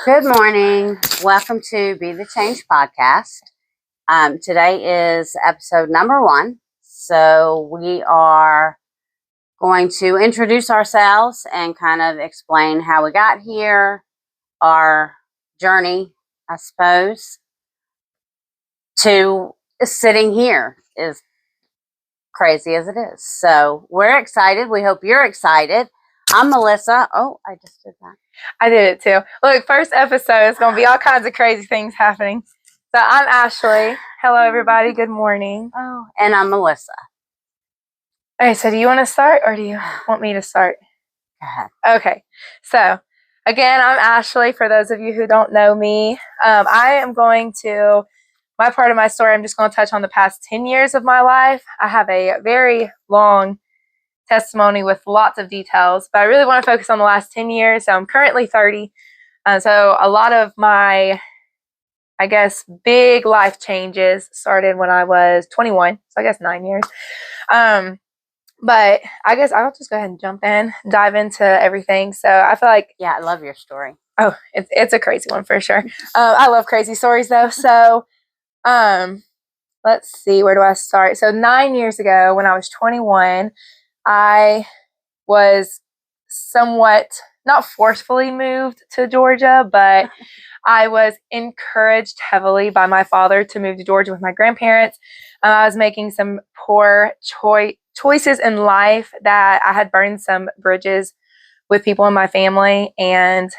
Good morning. Welcome to Be the Change podcast. Today is episode number 1. So we are going to introduce ourselves and kind of explain how we got here, our journey, I suppose, to sitting here, is crazy as it is. So we're excited. We hope you're excited. I'm Melissa. Oh, I just did that. I did it too. Look, first episode is going to be all kinds of crazy things happening. So I'm Ashley. Hello, everybody. Good morning. Oh, and I'm Melissa. Okay, so do you want to start or do you want me to start? Go ahead. Okay, so again, I'm Ashley. For those of you who don't know me, my part of my story, I'm just going to touch on the past 10 years of my life. I have a very long testimony with lots of details, but I really want to focus on the last 10 years. So I'm currently 30. So a lot of my, I guess, big life changes started when I was 21. So I guess 9 years. But I guess I'll just go ahead and dive into everything. So I feel like, yeah, I love your story. Oh, it's a crazy one for sure. I love crazy stories though. So, let's see, where do I start? So 9 years ago when I was 21, I was somewhat, not forcefully moved to Georgia, but I was encouraged heavily by my father to move to Georgia with my grandparents. I was making some poor choices in life that I had burned some bridges with people in my family. And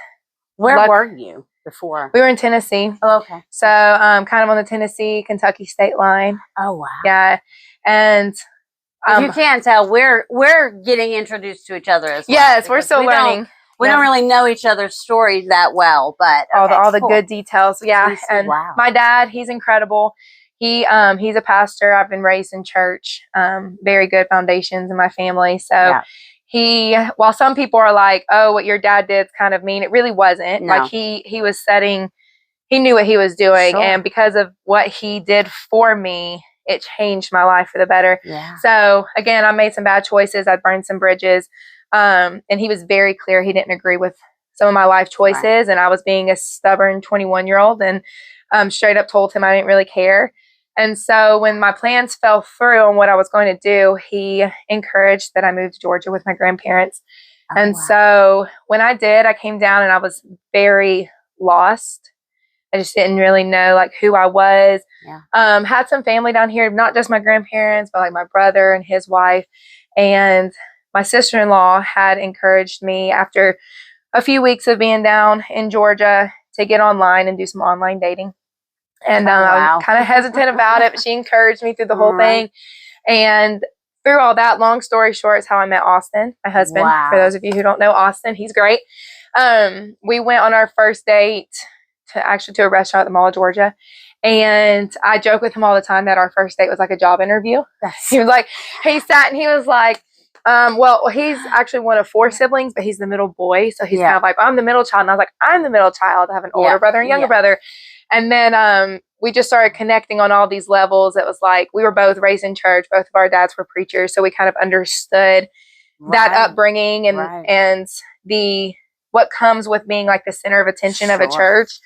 where were you before? We were in Tennessee. Oh, okay. So kind of on the Tennessee-Kentucky state line. Oh, wow. Yeah. And if you can't tell, we're getting introduced to each other as well. Yes, we're still learning. We don't really know each other's stories that well, but all the good details. Yeah. And wow. My dad, he's incredible. He's a pastor. I've been raised in church. Very good foundations in my family. So yeah. While some people are like, oh, what your dad did is kind of mean, it really wasn't. No. Like he was he knew what he was doing. Sure. And because of what he did for me, it changed my life for the better. Yeah. So again, I made some bad choices. I burned some bridges. And he was very clear. He didn't agree with some of my life choices. Right. And I was being a stubborn 21-year-old and straight up told him I didn't really care. And so when my plans fell through on what I was going to do, he encouraged that I move to Georgia with my grandparents. Oh, and wow. So when I did, I came down and I was very lost. I just didn't really know like who I was. Yeah. Had some family down here, not just my grandparents, but like my brother and his wife. And my sister-in-law had encouraged me after a few weeks of being down in Georgia to get online and do some online dating. And wow. I was kind of hesitant about it, but she encouraged me through the whole thing. And through all that, long story short, is how I met Austin, my husband. Wow. For those of you who don't know Austin, he's great. We went on our first date to a restaurant at the Mall of Georgia. And I joke with him all the time that our first date was like a job interview. He was like, he sat and he was like, well, he's actually one of 4 siblings, but he's the middle boy. So he's kind of like, I'm the middle child. And I was like, I'm the middle child. I have an older brother and younger brother. And then we just started connecting on all these levels. It was like we were both raised in church. Both of our dads were preachers. So we kind of understood that upbringing and what comes with being like the center of attention of a church.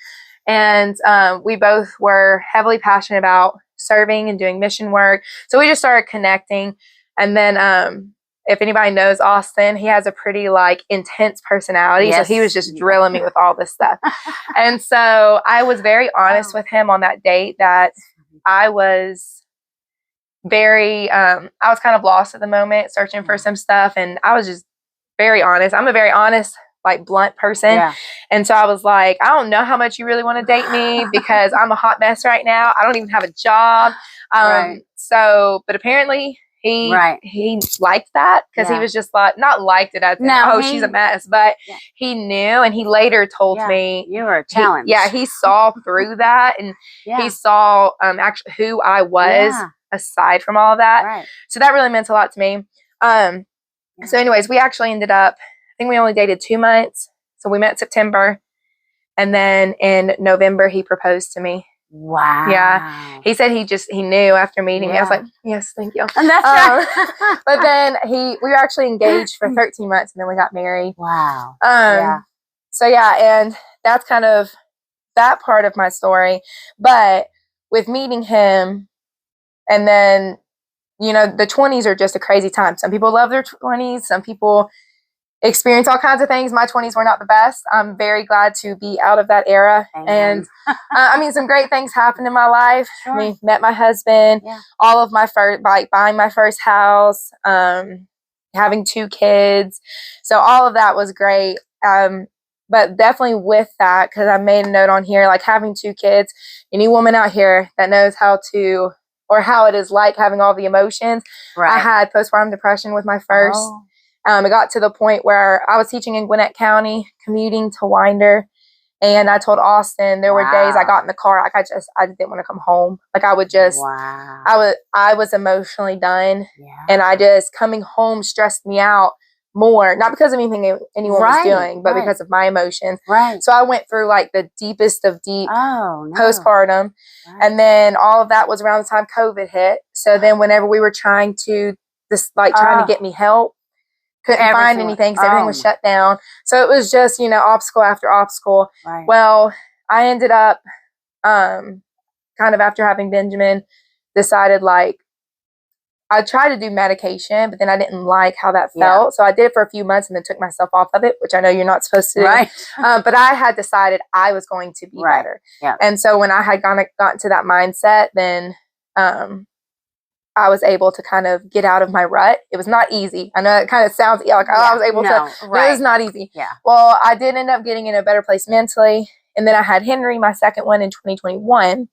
And we both were heavily passionate about serving and doing mission work. So we just started connecting. And then if anybody knows Austin, he has a pretty like intense personality. Yes. So he was just drilling me with all this stuff. And so I was very honest with him on that date that I was I was kind of lost at the moment, searching for some stuff. And I was just very honest. I'm a very honest, like blunt person. Yeah. And so I was like, I don't know how much you really want to date me because I'm a hot mess right now. I don't even have a job. So, but apparently he liked that because he was just like, not liked it as she's a mess, but he knew, and he later told me you were a challenge. He saw through that, and he saw actually who I was aside from all of that. Right. So that really meant a lot to me. So anyways, we actually ended up, I think we only dated 2 months. So we met September, and then in November he proposed to me. Wow. Yeah. He said he knew after meeting me. I was like, yes, thank you. And that's right. But then we were actually engaged for 13 months and then we got married. Wow. So yeah, and that's kind of that part of my story. But with meeting him, and then, the 20s are just a crazy time. Some people love their 20s. Some people experience all kinds of things. My 20s were not the best. I'm very glad to be out of that era. Amen. And some great things happened in my life. Sure. I mean, met my husband, all of my first, like buying my first house, having 2 kids. So all of that was great. But definitely with that, because I made a note on here, like having 2 kids, any woman out here that knows how it is like having all the emotions. Right. I had postpartum depression with my first. It got to the point where I was teaching in Gwinnett County, commuting to Winder, and I told Austin there were days I got in the car, like I didn't want to come home. Like I would just, I was emotionally done, and I just, coming home stressed me out more, not because of anything anyone was doing, but because of my emotions. Right. So I went through like the deepest of deep postpartum, and then all of that was around the time COVID hit. So then whenever we were trying to get me help, couldn't find anything because everything was shut down. So it was just, obstacle after obstacle. Right. Well, I ended up kind of after having Benjamin, decided like I tried to do medication, but then I didn't like how that felt. So I did it for a few months and then took myself off of it, which I know you're not supposed to do. Right. But I had decided I was going to be better. Yeah. And so when I had gotten to that mindset, then I was able to kind of get out of my rut. It was not easy. I know it kind of sounds like, I was able to. It was not easy. Yeah. Well, I did end up getting in a better place mentally. And then I had Henry, my second one, in 2021.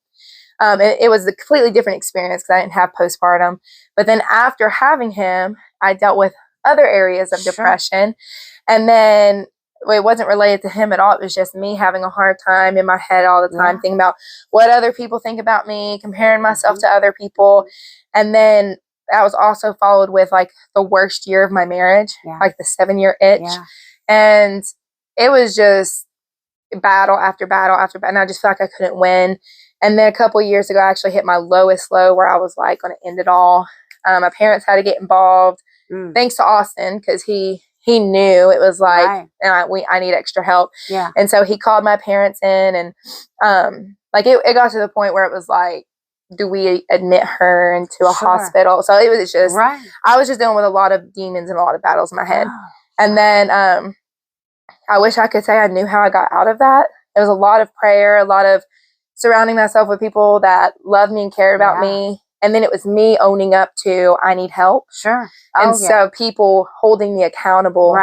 It was a completely different experience because I didn't have postpartum. But then after having him, I dealt with other areas of depression. And then it wasn't related to him at all. It was just me having a hard time in my head all the time, thinking about what other people think about me, comparing myself to other people. And then that was also followed with like the worst year of my marriage, like the 7-year itch. And it was just battle after battle after battle. And I just felt like I couldn't win. And then a couple of years ago, I actually hit my lowest low where I was like going to end it all. My parents had to get involved, thanks to Austin, because he knew it was like, and I need extra help. Yeah. And so he called my parents in, and it got to the point where it was like, do we admit her into a hospital? So it was just, I was just dealing with a lot of demons and a lot of battles in my head. And then I wish I could say I knew how I got out of that. It was a lot of prayer, a lot of surrounding myself with people that loved me and cared about me. And then it was me owning up to, I need help. Sure. And so people holding me accountable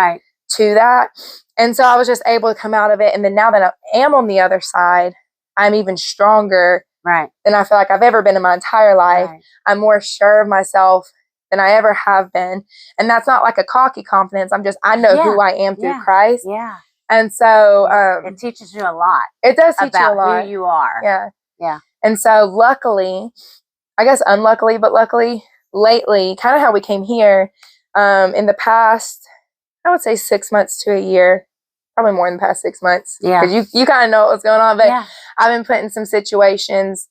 to that. And so I was just able to come out of it. And then now that I am on the other side, I'm even stronger than I feel like I've ever been in my entire life. I'm more sure of myself than I ever have been. And that's not like a cocky confidence. I know who I am through Christ. Yeah. And so it teaches you a lot. It does teach about you a lot. who you are. Yeah. Yeah. And so luckily, I guess unluckily, but luckily, lately, kind of how we came here, in the past, I would say 6 months to a year, probably more in the past 6 months. Yeah. Because you kind of know what's going on. But I've been put in some situations,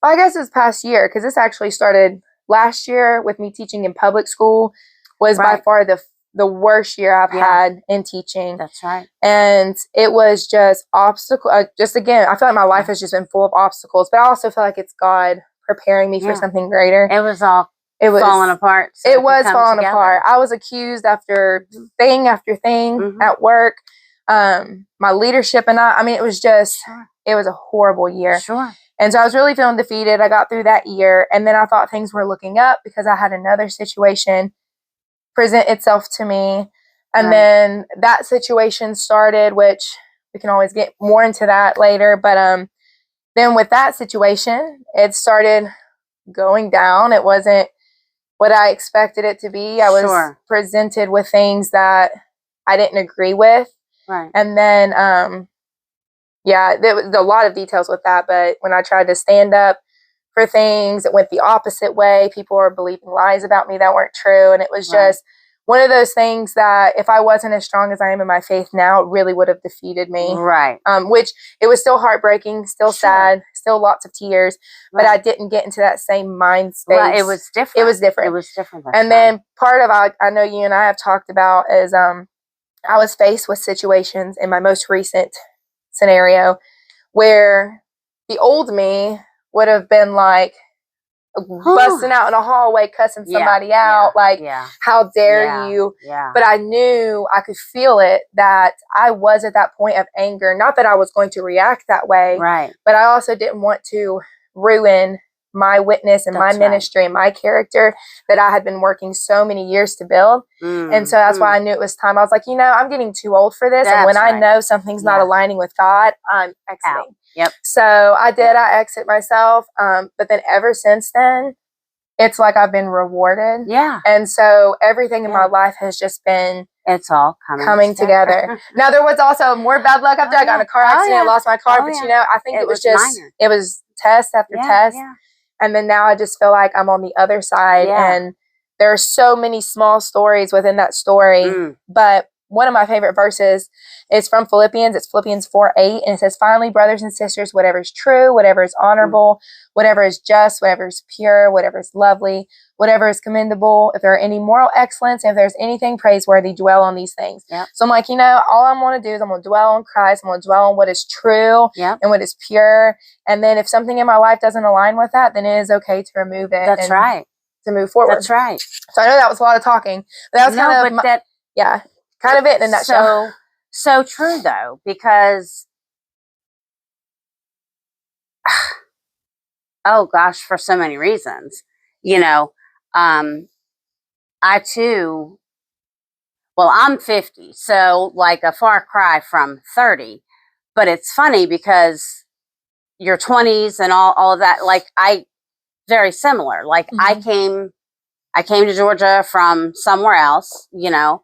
I guess this past year, because this actually started last year with me teaching in public school, was by far the worst year I've had in teaching. That's right. And it was just again, I feel like my life has just been full of obstacles, but I also feel like it's God preparing me for something greater. It was falling apart. So it was falling apart. I was accused after thing after thing at work. My leadership and I mean, it was just, it was a horrible year. Sure. And so I was really feeling defeated. I got through that year, and then I thought things were looking up because I had another situation present itself to me. And then that situation started, which we can always get more into that later. But then with that situation, it started going down. It wasn't what I expected it to be. I was presented with things that I didn't agree with. Right. And then, there was a lot of details with that. But when I tried to stand up for things, it went the opposite way. People were believing lies about me that weren't true. And it was just one of those things that if I wasn't as strong as I am in my faith now, it really would have defeated me. Right. Which it was still heartbreaking, still sad, still lots of tears, but I didn't get into that same mind space. Right. It was different. It was different. It was different. And then part of I know you and I have talked about is I was faced with situations in my most recent scenario where the old me would have been like busting out in a hallway, cussing somebody out, like, how dare you? But I knew, I could feel it, that I was at that point of anger. Not that I was going to react that way, right, but I also didn't want to ruin my witness and my ministry and my character that I had been working so many years to build. And so that's why I knew it was time. I was like, you know, I'm getting too old for this. And when I know something's not aligning with God, I'm exiting. Yep. So I did. I exit myself. But then ever since then, it's like I've been rewarded. Yeah. And so everything in my life has just been, it's all coming together. Now, there was also more bad luck after I got in a car accident, lost my car. But, you know, I think it was just, minor. it was test after test. Yeah. And then now I just feel like I'm on the other side. And there are so many small stories within that story. But one of my favorite verses is from Philippians. It's Philippians 4:8. And it says, finally, brothers and sisters, whatever is true, whatever is honorable, whatever is just, whatever is pure, whatever is lovely, whatever is commendable, if there are any moral excellence, and if there's anything praiseworthy, dwell on these things. So I'm like, you know, all I'm going to do is I'm going to dwell on Christ. I'm going to dwell on what is true and what is pure. And then if something in my life doesn't align with that, then it is okay to remove it. That's right. To move forward. That's right. So I know that was a lot of talking, but that was kind of kind of it in a nutshell. So true though, because oh gosh, for so many reasons, you know, I too, well, I'm 50, so like a far cry from 30, but it's funny because your 20s and all of that, like very similar. Like I came to Georgia from somewhere else, you know,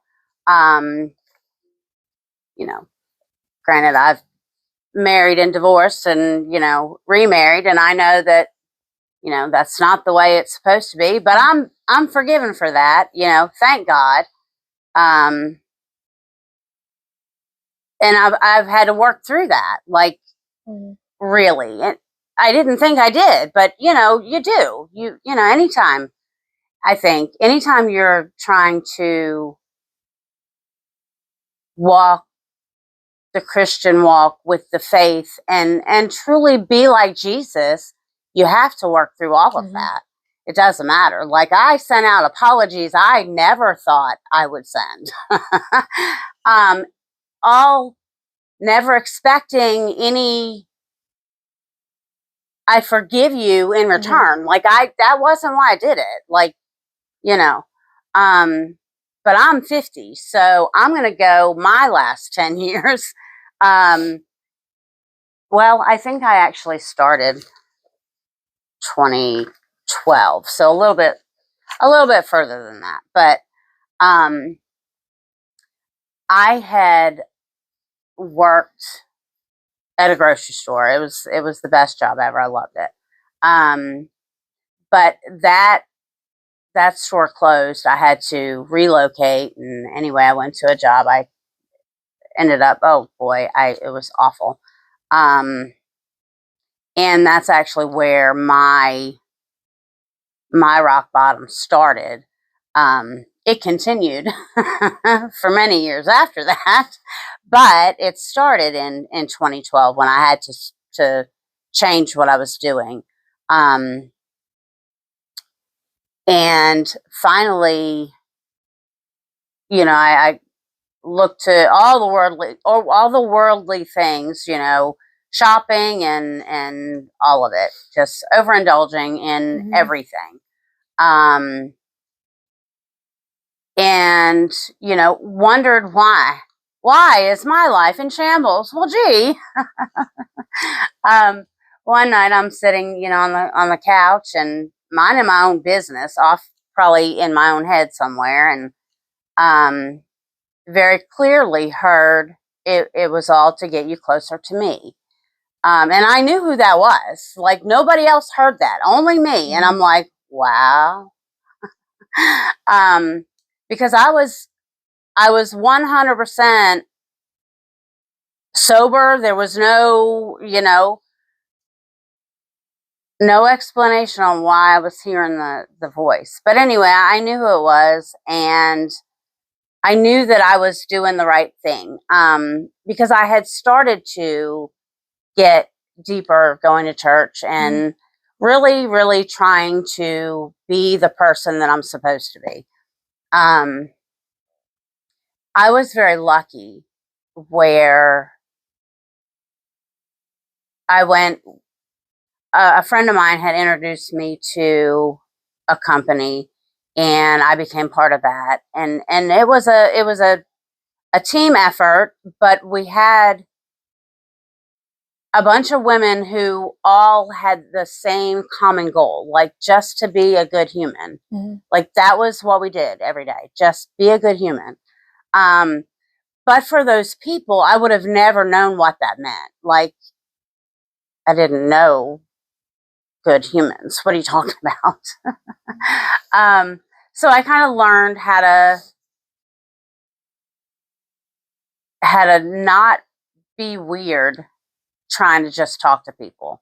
granted I've married and divorced and, you know, remarried, and I know that, you know, that's not the way it's supposed to be, but I'm forgiven for that, you know, thank God. And I've had to work through that, like really. And I didn't think I did, but you know, you do. You know, anytime you're trying to walk the Christian walk with the faith and truly be like Jesus, you have to work through all of that. It doesn't matter. Like I sent out apologies I never thought I would send. All never expecting any I forgive you in return. Like that wasn't why I did it. Like, you know, but I'm 50, so I'm going to go my last 10 years. Well, I think I actually started 2012, so a little bit further than that. But I had worked at a grocery store. It was the best job ever. I loved it. But that store closed. I had to relocate, and anyway, I went to a job. I ended up, oh boy, it was awful. And that's actually where my rock bottom started. It continued for many years after that, but it started in 2012 when I had to change what I was doing. And finally, you know, I looked to all the worldly things, you know, shopping and all of it, just overindulging in everything. And, you know, wondered why is my life in shambles? Well, gee, one night I'm sitting, you know, on the couch and minding my own business, off probably in my own head somewhere, and very clearly heard it was all to get you closer to me. And I knew who that was. Like nobody else heard that, only me. And I'm like, wow. Because I was 100% sober. There was no, you know, no explanation on why I was hearing the voice. But anyway, I knew who it was, and I knew that I was doing the right thing, because I had started to get deeper going to church and really, really trying to be the person that I'm supposed to be. I was very lucky where I went. A friend of mine had introduced me to a company, and I became part of that. And it was a team effort, but we had a bunch of women who all had the same common goal, like just to be a good human. Like that was what we did every day, just be a good human. But for those people, I would have never known what that meant. Like, I didn't know good humans. What are you talking about? So I kind of learned how to not be weird trying to just talk to people,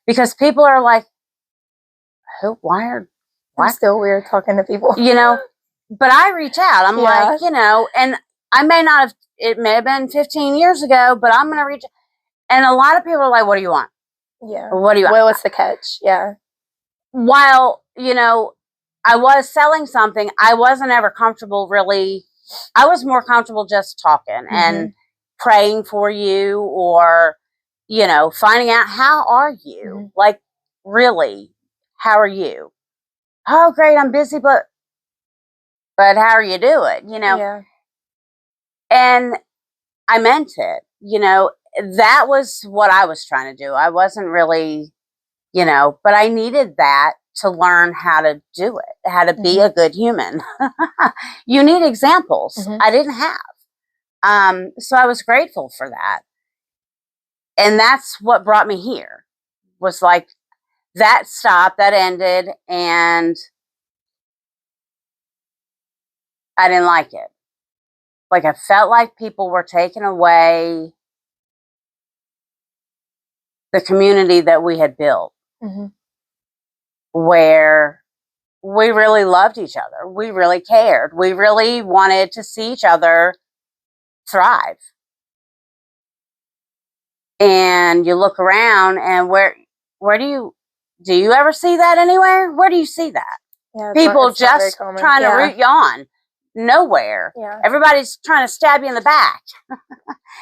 because people are like, why I'm still weird talking to people, but I reach out. I'm like, and I may not have, it may have been 15 years ago, but I'm going to reach. And a lot of people are like, what do you want? Yeah. What do you want? Well, what's the catch? Yeah. While, I was selling something, I wasn't ever comfortable really. I was more comfortable just talking and praying for you, or, finding out, how are you? Like, really, how are you? Oh, great, I'm busy, but how are you doing? Yeah. And I meant it, that was what I was trying to do. I wasn't really, but I needed that to learn how to do it, how to be a good human. You need examples. I didn't have. So I was grateful for that. And that's what brought me here, was like that stopped, that ended, and I didn't like it. Like, I felt like people were taking away the community that we had built, where we really loved each other. We really cared. We really wanted to see each other thrive. And you look around, and where do you ever see that anywhere? Where do you see that? Yeah, People just trying to root you on. Nowhere. Yeah. Everybody's trying to stab you in the back.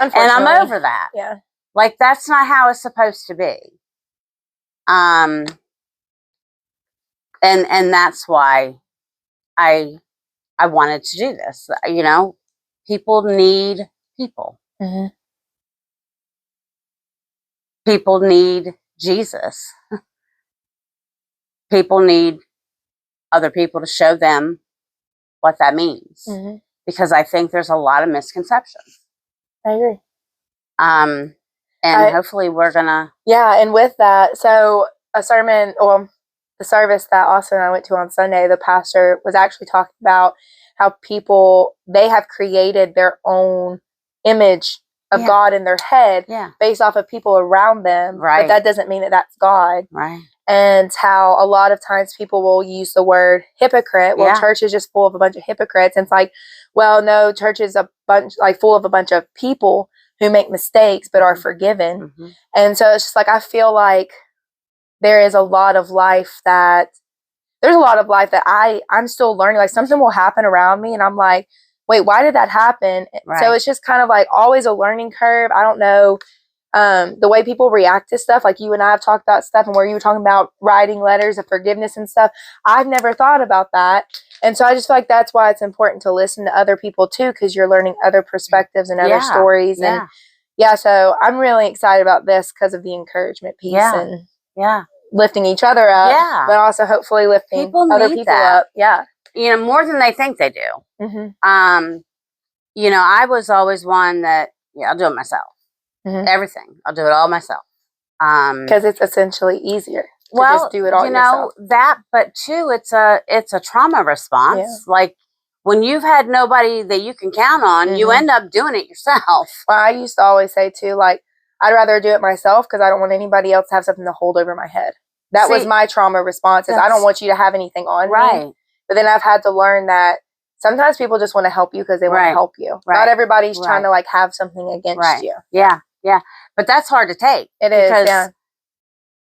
And I'm over that. Yeah. Like, that's not how it's supposed to be. And that's why I wanted to do this. People need people. People need Jesus. People need other people to show them what that means. Because I think there's a lot of misconceptions. I agree. And hopefully we're gonna. Yeah, and with that, so the service that Austin and I went to on Sunday, the pastor was actually talking about how people, they have created their own image of God in their head based off of people around them. Right. But that doesn't mean that that's God. Right. And how a lot of times people will use the word hypocrite. Well, church is just full of a bunch of hypocrites. And it's like, well, no, church is full of a bunch of people who make mistakes but are forgiven. And so it's just like, I feel like there's a lot of life that I'm still learning. Like, something will happen around me and I'm like, wait, why did that happen? Right. So it's just kind of like always a learning curve. I don't know. The way people react to stuff, like you and I have talked about stuff, and where you were talking about writing letters of forgiveness and stuff, I've never thought about that. And so I just feel like that's why it's important to listen to other people too, because you're learning other perspectives and other stories. And so I'm really excited about this because of the encouragement piece and lifting each other up, but also hopefully lifting other people up. Yeah. More than they think they do. I was always one that, I'll do it myself. Everything. I'll do it all myself. Because it's essentially easier to just do it all yourself. That, but too, it's a trauma response. Yeah. Like, when you've had nobody that you can count on, you end up doing it yourself. Well, I used to always say too, like, I'd rather do it myself because I don't want anybody else to have something to hold over my head. That was my trauma response, is I don't want you to have anything on me. But then I've had to learn that sometimes people just want to help you because they want Right. to help you. Right. Not everybody's trying Right. to like have something against Right. you. Yeah. Yeah. But that's hard to take. It is, because, yeah.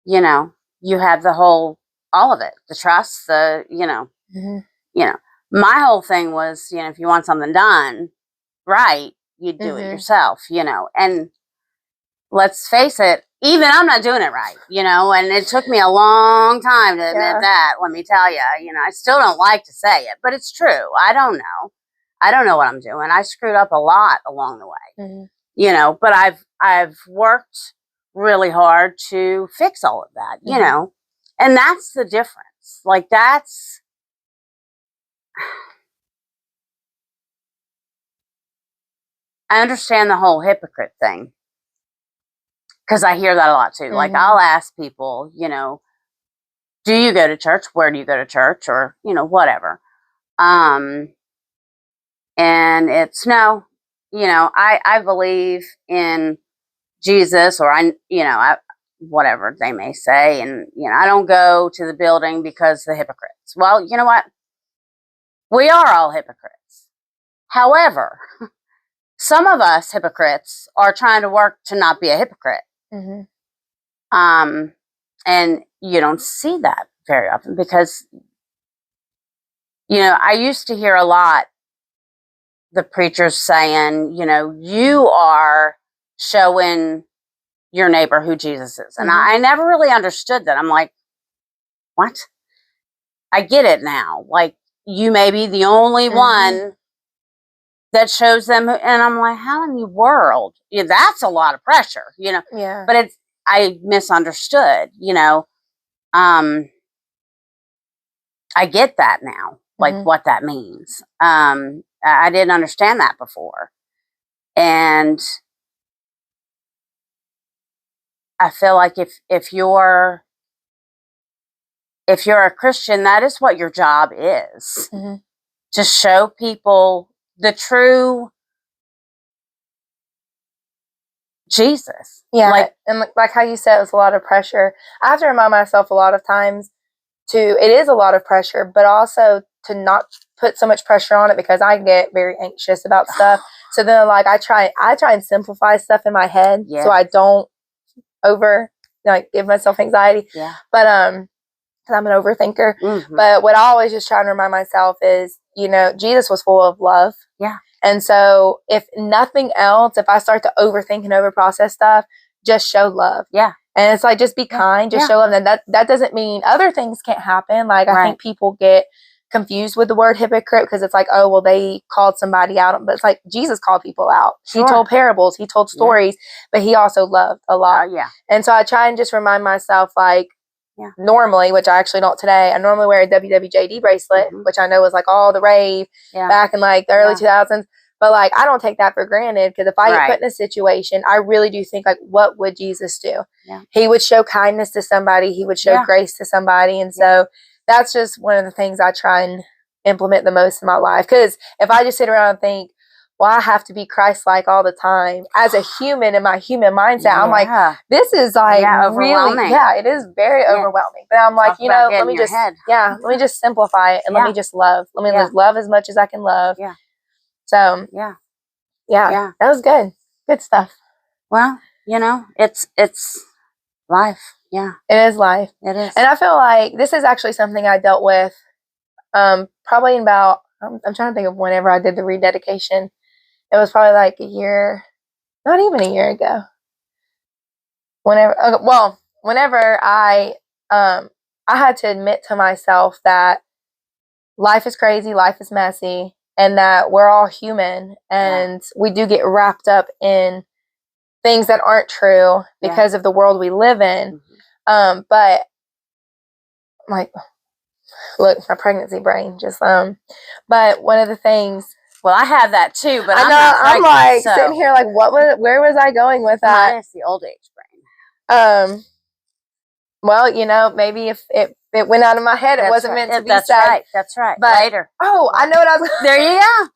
you know, you have all of it, the trust, Mhm. my whole thing was, if you want something done right, you do it Mhm. yourself, and let's face it, even I'm not doing it right, and it took me a long time to admit Yeah. that, let me tell you, I still don't like to say it, but it's true. I don't know what I'm doing. I screwed up a lot along the way, Mhm. but I've worked really hard to fix all of that, Mhm. and that's the difference. Like I understand the whole hypocrite thing because I hear that a lot too. Like Mhm. I'll ask people, do you go to church? Where do you go to church? Or, whatever. And it's no, I believe in Jesus, or whatever they may say. And, I don't go to the building because the hypocrites. Well, you know what? We are all hypocrites. However, some of us hypocrites are trying to work to not be a hypocrite. Mhm. And you don't see that very often because, I used to hear a lot the preachers saying, you are showing your neighbor who Jesus is. And I never really understood that. I'm like, what? I get it now. Like, you may be the only one that shows them. And I'm like, how in the world? Yeah, that's a lot of pressure, Yeah. But I misunderstood, I get that now, like what that means. I didn't understand that before. And I feel like if you're a Christian, that is what your job is. To show people the true Jesus. Yeah. And like how you said, it was a lot of pressure. I have to remind myself a lot of times it is a lot of pressure, but also to not put so much pressure on it because I get very anxious about stuff. So then like I try and simplify stuff in my head so I don't give myself anxiety. Yeah. But because I'm an overthinker. But what I always just try and remind myself is, Jesus was full of love. Yeah. And so if nothing else, if I start to overthink and overprocess stuff, just show love. Yeah. And it's like, just be kind, just show love. And that doesn't mean other things can't happen. Like, I think people get confused with the word hypocrite because it's like, oh, well, they called somebody out. But it's like, Jesus called people out. He told parables. He told stories. But he also loved a lot. And so I try and just remind myself, like, normally, which I actually don't today, I normally wear a WWJD bracelet, which I know was like all the rave back in like the early 2000s. But like, I don't take that for granted because if I get put in a situation, I really do think like, what would Jesus do? He would show kindness to somebody. He would show grace to somebody. And so that's just one of the things I try and implement the most in my life. Because if I just sit around and think, well, I have to be Christ-like all the time. As a human, in my human mindset, I'm like, this is like overwhelming. Really, it is very overwhelming. But I'm like, let me just, let me just simplify it and let me just love. Let me just love as much as I can love. Yeah. So, that was good. Good stuff. Well, it's life. Yeah. It is life. It is. And I feel like this is actually something I dealt with probably in about, I'm trying to think of whenever I did the rededication. It was probably like a year, not even a year ago. Whenever I had to admit to myself that life is crazy, life is messy, and that we're all human, and we do get wrapped up in things that aren't true because of the world we live in. But like, look, my pregnancy brain just but one of the things. Well, I have that too, but I'm like sitting here like, where was I going with that? Mine is the old age brain. Well, maybe if it went out of my head, it wasn't meant to be said. That's right. But later. Oh, I know what I was. There you go.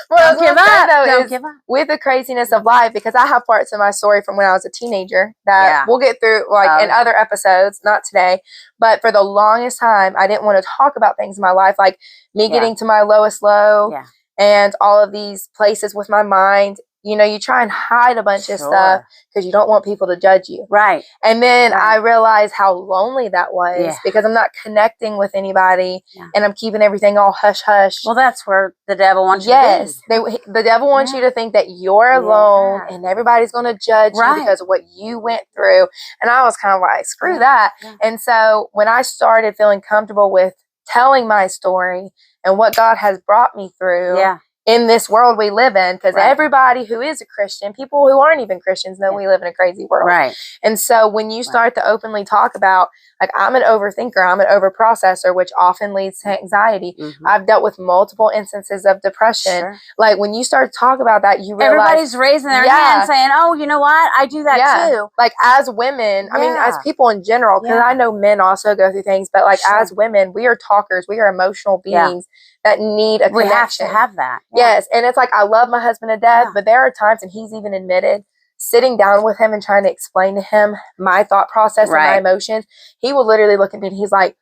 What I was Don't give gonna say, up. though, Don't is give up. with the craziness of life, because I have parts of my story from when I was a teenager that Yeah. we'll get through like in other episodes, not today. But for the longest time, I didn't want to talk about things in my life, like me getting to my lowest low Yeah. and all of these places with my mind. You know, you try and hide a bunch of stuff because you don't want people to judge you. Right. And then Right. I realized how lonely that was Yeah. because I'm not connecting with anybody Yeah. and I'm keeping everything all hush hush. Well, that's where the devil wants Yes, you to be. the devil wants you to think that you're alone and everybody's going to judge you because of what you went through. And I was kind of like, screw that. Yeah. And so when I started feeling comfortable with telling my story and what God has brought me through in this world we live in, because everybody who is a Christian, people who aren't even Christians, know we live in a crazy world. Right. And so when you start to openly talk about, like, I'm an overthinker, I'm an overprocessor, which often leads to anxiety. Mm-hmm. I've dealt with multiple instances of depression. Sure. Like, when you start to talk about that, you realize everybody's raising their hand saying, oh, you know what? I do that too. Like, as women, I mean, as people in general, because I know men also go through things, but like as women, we are talkers, we are emotional beings that need a connection. We have to have that. Yes. And it's like, I love my husband to death, but there are times, and he's even admitted, sitting down with him and trying to explain to him my thought process and my emotions, he will literally look at me and he's like,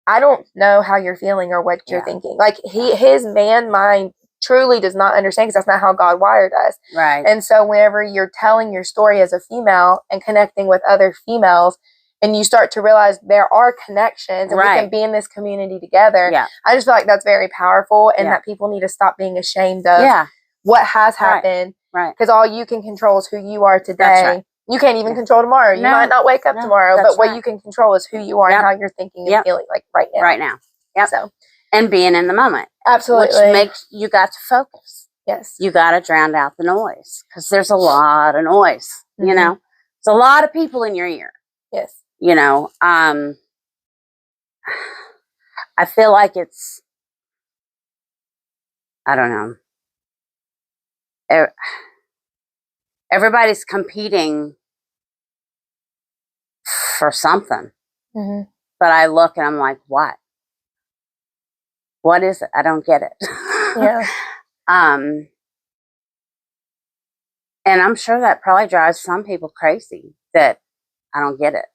I don't know how you're feeling or what you're thinking. Like, his man mind truly does not understand, because that's not how God wired us. Right. And so whenever you're telling your story as a female and connecting with other females, and you start to realize there are connections and we can be in this community together, I just feel like that's very powerful, and that people need to stop being ashamed of what has happened. Right. Because all you can control is who you are today. That's right. You can't even control tomorrow. You might not wake up tomorrow, but what you can control is who you are and how you're thinking and feeling, like right now. Right now. Yep. So, and being in the moment. Absolutely. Which makes you got to focus. Yes. You got to drown out the noise, because there's a lot of noise. You know, it's a lot of people in your ear. Yes. You know, I feel like it's, I don't know. Everybody's competing for something. But I look and I'm like, what? What is it? I don't get it. Yeah. And I'm sure that probably drives some people crazy, that I don't get it.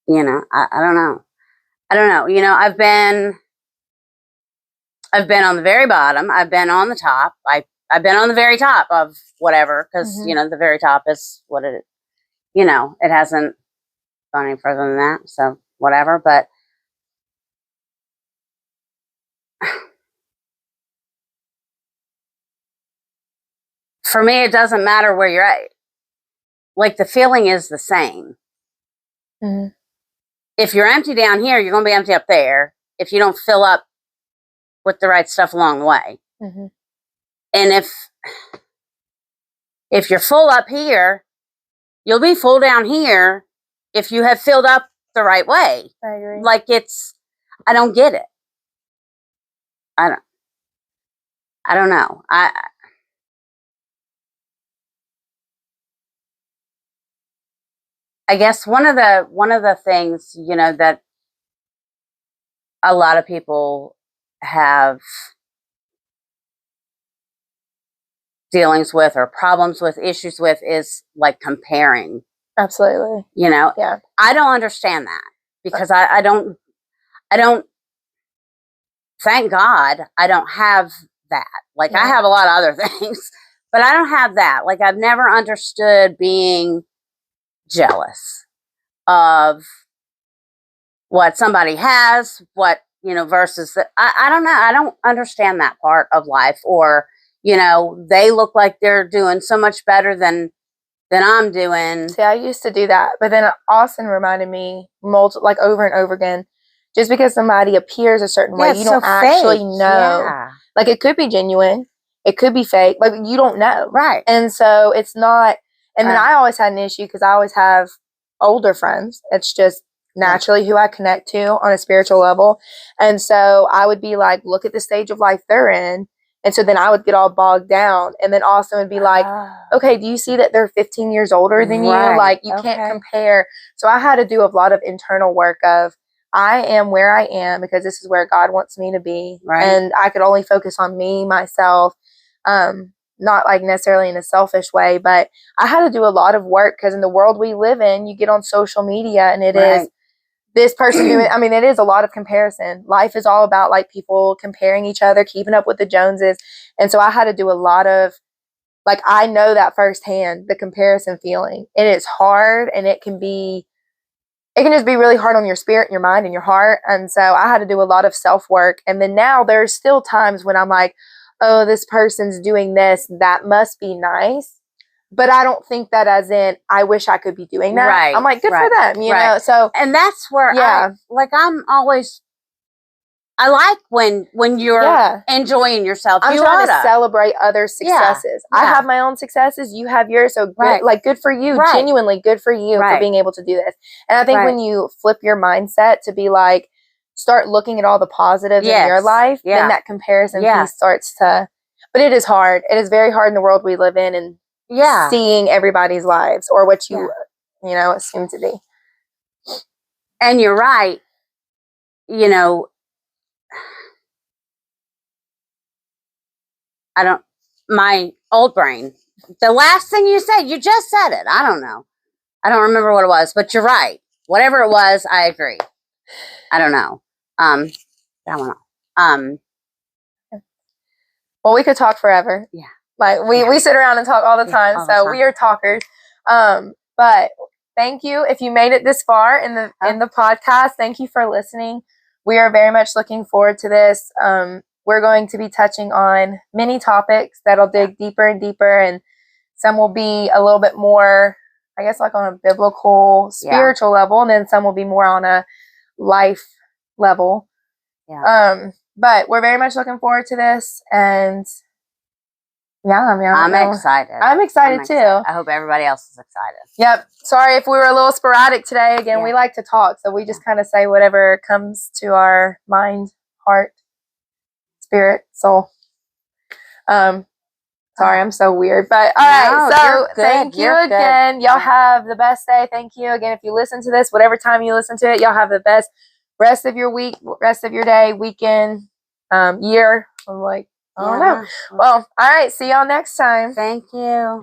You know, I don't know. I don't know. You know, I've been on the very bottom. I've been on the top. I've been on the very top of whatever, because, you know, the very top is what it, you know, it hasn't gone any further than that. So whatever. But for me, it doesn't matter where you're at. Like, the feeling is the same. If you're empty down here, you're going to be empty up there if you don't fill up with the right stuff along the way. And if you're full up here, you'll be full down here if you have filled up the right way. I agree. Like, I don't get it. I don't know. I guess one of the things, you know, that a lot of people have dealings with or problems with, issues with, is like comparing. Absolutely. You know? Yeah. I don't understand that, because I don't, thank God I don't have that. Like, I have a lot of other things, but I don't have that. Like, I've never understood being jealous of what somebody has, what, you know, versus I don't know. I don't understand that part of life. Or, you know, they look like they're doing so much better than I'm doing. See, I used to do that, but then Austin reminded me like over and over again, just because somebody appears a certain way, you don't actually know. Like, it could be genuine, it could be fake, but you don't know. Right. And so it's not. And then I always had an issue because I always have older friends. It's just naturally who I connect to on a spiritual level. And so I would be like, look at the stage of life they're in. And so then I would get all bogged down. And then Austin would be like, okay, do you see that they're 15 years older than you? Like, you can't compare. So I had to do a lot of internal work of, I am where I am because this is where God wants me to be. Right. And I could only focus on me, myself, not like necessarily in a selfish way, but I had to do a lot of work because in the world we live in, you get on social media and it is this person doing, I mean, it is a lot of comparison. Life is all about like people comparing each other, keeping up with the Joneses. And so I had to do a lot of, like, I know that firsthand, the comparison feeling. It is hard and it can just be really hard on your spirit and your mind and your heart. And so I had to do a lot of self-work. And then now there's still times when I'm like, oh, this person's doing this, that must be nice. But I don't think that as in, I wish I could be doing that. Right, I'm like, good right, for them, you right. know? So, And that's where I like when you're enjoying yourself. I'm trying to celebrate other successes. Yeah. I have my own successes. You have yours. So good for you. Right. Genuinely good for you for being able to do this. And I think when you flip your mindset to be like, start looking at all the positives in your life, then that comparison piece starts to, but it is hard. It is very hard in the world we live in and seeing everybody's lives or what you assume to be. And you're right. You know, my old brain, the last thing you said, you just said it. I don't know. I don't remember what it was, but you're right. Whatever it was, I agree. I don't know. I don't know. Well, we could talk forever. Yeah. Like we sit around and talk all the time. So we are talkers. But thank you. If you made it this far in the podcast, thank you for listening. We are very much looking forward to this. We're going to be touching on many topics that'll dig deeper and deeper, and some will be a little bit more, I guess, like on a biblical, spiritual level, and then some will be more on a life level. Yeah. But we're very much looking forward to this, and I'm excited. I'm excited too. I hope everybody else is excited. Yep. Sorry if we were a little sporadic today. Again, we like to talk, so we just kind of say whatever comes to our mind, heart, spirit, soul. Sorry, I'm so weird, but all right. So thank you again. Y'all have the best day. Thank you again. If you listen to this, whatever time you listen to it, y'all have the best rest of your week, rest of your day, weekend, year. I'm like, I don't know. Well, all right. See y'all next time. Thank you.